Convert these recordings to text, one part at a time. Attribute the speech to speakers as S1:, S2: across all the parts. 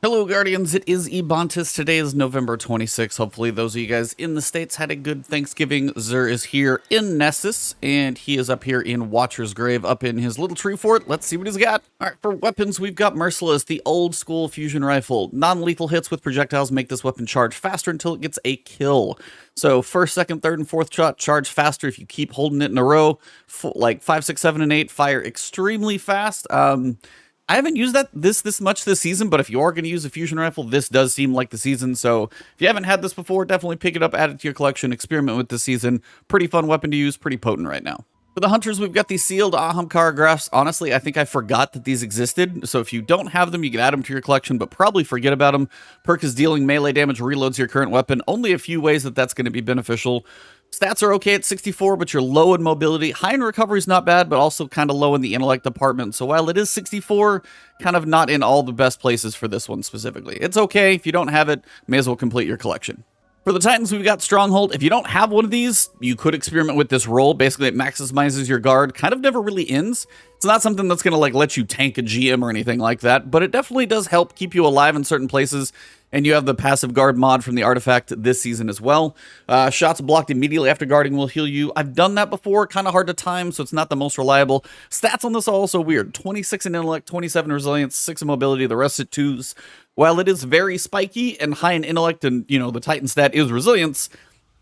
S1: Hello, Guardians. It is Ebontis. Today is November 26th. Hopefully, those of you guys in the States had a good Thanksgiving. Zur is here in Nessus, and he is up here in Watcher's Grave, up in his little tree fort. Let's see what he's got. All right, for weapons, we've got Merciless, the old school fusion rifle. Non-lethal hits with projectiles make this weapon charge faster until it gets a kill. So first, second, third, and fourth shot charge faster if you keep holding it in a row. Like 5, 6, 7, and 8 fire extremely fast. I haven't used that this much this season, but if you are going to use a fusion rifle, this does seem like the season. So if you haven't had this before, definitely pick it up, add it to your collection, experiment with this season. Pretty fun weapon to use, pretty potent right now. For the hunters, we've got these sealed Ahamkara graphs. Honestly, I think I forgot that these existed. So if you don't have them, you can add them to your collection, but probably forget about them. Perk is dealing melee damage reloads your current weapon. Only a few ways that that's going to be beneficial. Stats are okay at 64, but you're low in mobility. High in recovery is not bad, but also kind of low in the intellect department. So while it is 64, kind of not in all the best places for this one specifically. It's okay. If you don't have it, may as well complete your collection. For the Titans, we've got Stronghold. If you don't have one of these, you could experiment with this roll. Basically, it maximizes your guard. Kind of never really ends. It's not something that's going to like let you tank a GM or anything like that, but it definitely does help keep you alive in certain places. And you have the passive guard mod from the artifact this season as well. Shots blocked immediately after guarding will heal you. I've done that before, kind of hard to time, so it's not the most reliable. Stats on this are also weird. 26 in intellect, 27 in resilience, 6 in mobility, the rest at 2s. While it is very spiky and high in intellect and, you know, the Titan stat is resilience,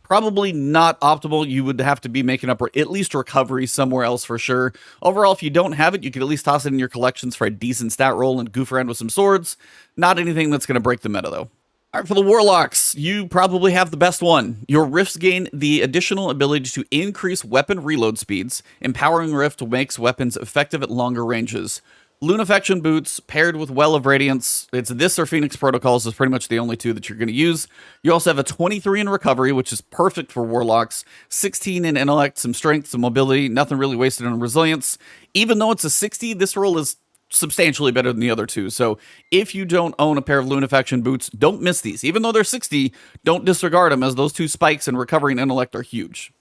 S1: probably not optimal. You would have to be making up at least recovery somewhere else for sure. Overall, if you don't have it, you could at least toss it in your collections for a decent stat roll and goof around with some swords. Not anything that's going to break the meta, though. All right, for the Warlocks, you probably have the best one. Your Rifts gain the additional ability to increase weapon reload speeds. Empowering Rift makes weapons effective at longer ranges. Lunafaction boots paired with Well of Radiance. It's this or Phoenix Protocols is pretty much the only two that you're going to use. You also have a 23 in recovery, which is perfect for Warlocks. 16 in intellect, some strength, some mobility, nothing really wasted on resilience. Even though it's a 60, this roll is substantially better than the other two. So if you don't own a pair of Lunafaction boots, don't miss these. Even though they're 60, don't disregard them, as those two spikes in recovery and intellect are huge.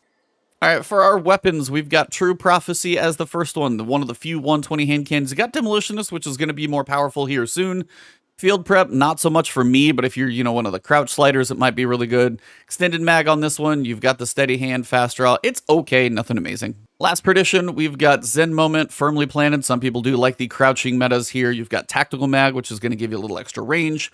S1: All right, for our weapons, we've got True Prophecy as the first one of the few 120 hand cannons. You got Demolitionist, which is going to be more powerful here soon. Field Prep, not so much for me, but if you're, you know, one of the crouch sliders, it might be really good. Extended Mag on this one. You've got the Steady Hand, Fast Draw. It's okay, nothing amazing. Last Perdition, we've got Zen Moment, Firmly Planted. Some people do like the crouching metas here. You've got Tactical Mag, which is going to give you a little extra range.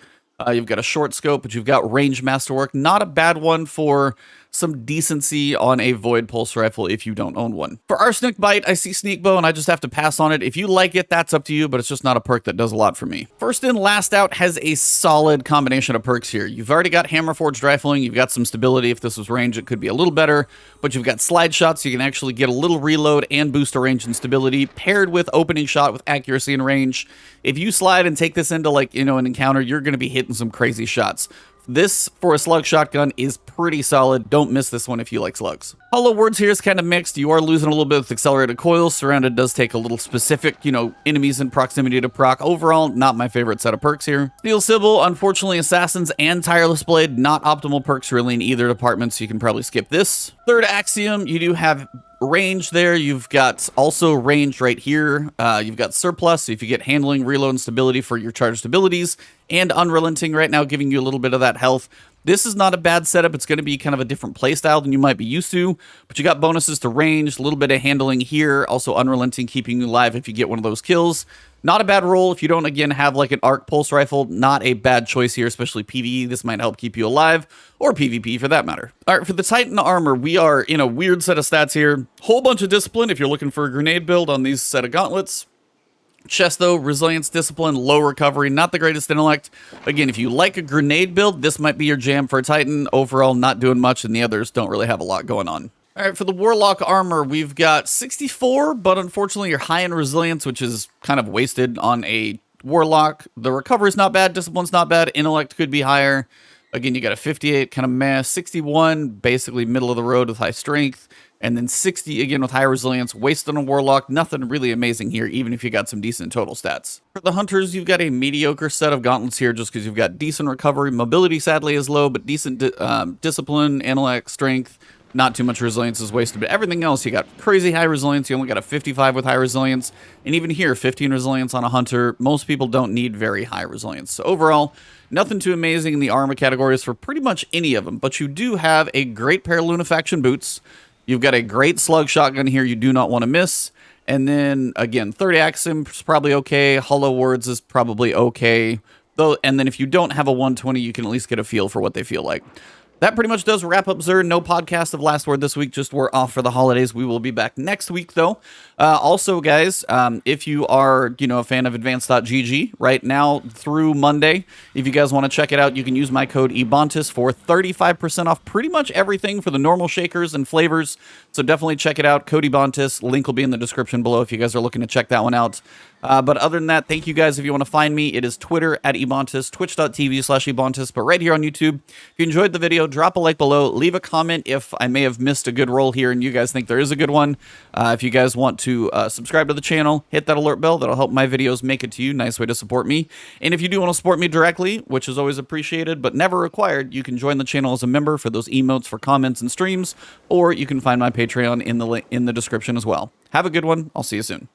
S1: You've got a short scope, but you've got range masterwork. Not a bad one for some decency on a Void Pulse Rifle if you don't own one. For Arsenic Bite, I see Sneak Bow, and I just have to pass on it. If you like it, that's up to you, but it's just not a perk that does a lot for me. First in, Last Out has a solid combination of perks here. You've already got Hammer Forged Rifling. You've got some stability. If this was range, it could be a little better, but you've got Slide Shots. So you can actually get a little reload and boost to range and stability, paired with Opening Shot with accuracy and range. If you slide and take this into, like, you know, an encounter, you're going to be hitting some crazy shots. This, for a slug shotgun, is pretty solid. Don't miss this one if you like slugs. Hollow Words here is kind of mixed. You are losing a little bit with accelerated coils. Surrounded does take a little specific, you know, enemies in proximity to proc. Overall, not my favorite set of perks here. Steel Sybil, unfortunately, Assassins and Tireless Blade, not optimal perks really in either department, so you can probably skip this. Third Axiom, you do have range there. You've got also range right here. You've got surplus, so if you get handling, reload, and stability for your charged abilities, and unrelenting right now, giving you a little bit of that health. This is not a bad setup. It's going to be kind of a different playstyle than you might be used to, but you got bonuses to range, a little bit of handling here, also unrelenting, keeping you alive if you get one of those kills. Not a bad roll if you don't, again, have like an arc pulse rifle. Not a bad choice here, especially PvE. This might help keep you alive, or PvP for that matter. All right, for the Titan armor, we are in a weird set of stats here. Whole bunch of discipline if you're looking for a grenade build on these set of gauntlets. Chest, though, resilience, discipline, low recovery, not the greatest intellect. Again, if you like a grenade build, this might be your jam for a Titan. Overall, not doing much, and the others don't really have a lot going on. All right, for the Warlock armor, we've got 64, but unfortunately you're high in resilience, which is kind of wasted on a Warlock. The recovery's not bad, discipline's not bad, intellect could be higher. Again, you got a 58, kind of meh, 61, basically middle of the road with high strength, and then 60, again, with high resilience, wasted on a Warlock. Nothing really amazing here, even if you got some decent total stats. For the Hunters, you've got a mediocre set of gauntlets here, just because you've got decent recovery. Mobility, sadly, is low, but decent discipline, intellect, strength. not too much resilience is wasted. But everything else, you got crazy high resilience. You only got a 55 with high resilience. And even here, 15 resilience on a hunter. Most people don't need very high resilience. So overall, nothing too amazing in the armor categories for pretty much any of them. But you do have a great pair of Lunafaction boots. You've got a great slug shotgun here you do not want to miss. And then, again, 30 Axim is probably okay. Hollow Words is probably okay. Though, and then if you don't have a 120, you can at least get a feel for what they feel like. That pretty much does wrap up Xur. No podcast of Last Word this week, just we're off for the holidays. We will be back next week, though. Also, guys, if you are, a fan of Advanced.gg right now through Monday, if you guys want to check it out, you can use my code Ebontis for 35% off pretty much everything for the normal shakers and flavors. So definitely check it out. Code Ebontis. Link will be in the description below if you guys are looking to check that one out. But other than that, thank you guys. If you want to find me, it is Twitter at Ebontis, twitch.tv/Ebontis, but right here on YouTube. If you enjoyed the video, drop a like below, leave a comment if I may have missed a good roll here and you guys think there is a good one. If you guys want to subscribe to the channel, hit that alert bell. That'll help my videos make it to you. Nice way to support me. And if you do want to support me directly, which is always appreciated but never required, you can join the channel as a member for those emotes for comments and streams, or you can find my Patreon in the description as well. Have a good one. I'll see you soon.